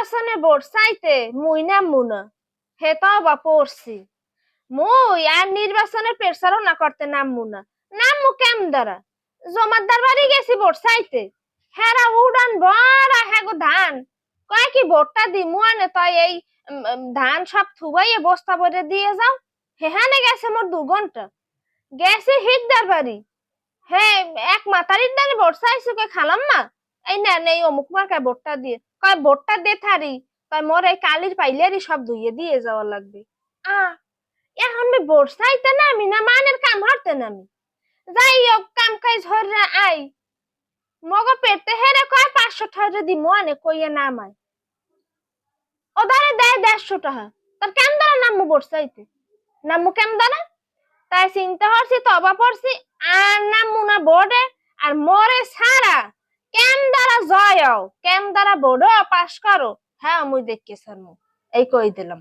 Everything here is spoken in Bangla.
নির্বাচনে ভোট চাইতে মুই নামমু না, হে তো বা পড়ছি। মুই আর নির্বাচনের প্রচারণা করতে নামমু না। নামমু কেম দ্বারা? জমাদার বাড়ি গেছি ভোট চাইতে, হেরা উড়ান ভরা হেগো ধান, কয় কি ভোটটা দিমু আনে তাই এই ধান সব থুবাইয়ে বস্তা ভরে দিয়ে যাও। হেহানে গেছে মোর 2 ঘন্টা। গেছি হিটদার বাড়ি, হে এক মাতারির দ্বারে ভোট চাইছো কে খালাম মা, এই নেন এই অমুক মার্কায় ভোটটা দিয়ে। কয় ভোটটা দে থারি, কয় মোর এই কালির পাইলেরই সব ধুইয়ে দিয়ে যাওয়া লাগবে। আ এখন আমি ভোট চাইতে নামি না মানের কাম হরতে নামি? যাই হোক কাম কাজ হরে আই, মগ পেটে হেরে কয় 500 টাকা দি মনে কইয়ে নামায়, ওদারে দেয় 150 টাকা। তার কেম দ্বারা নামু ভোট চাইতে? নামু কেম দ্বারা? তাই চিন্তা করছি, তবা পড়ছি, আর নামু না বোর্ডে। আর মরে সারা কেম দ্বারা জয় কেম দ্বারা বোর্ড পাস করো, হ্যাঁ মুই দেখি স্যার, এই কই দিলাম।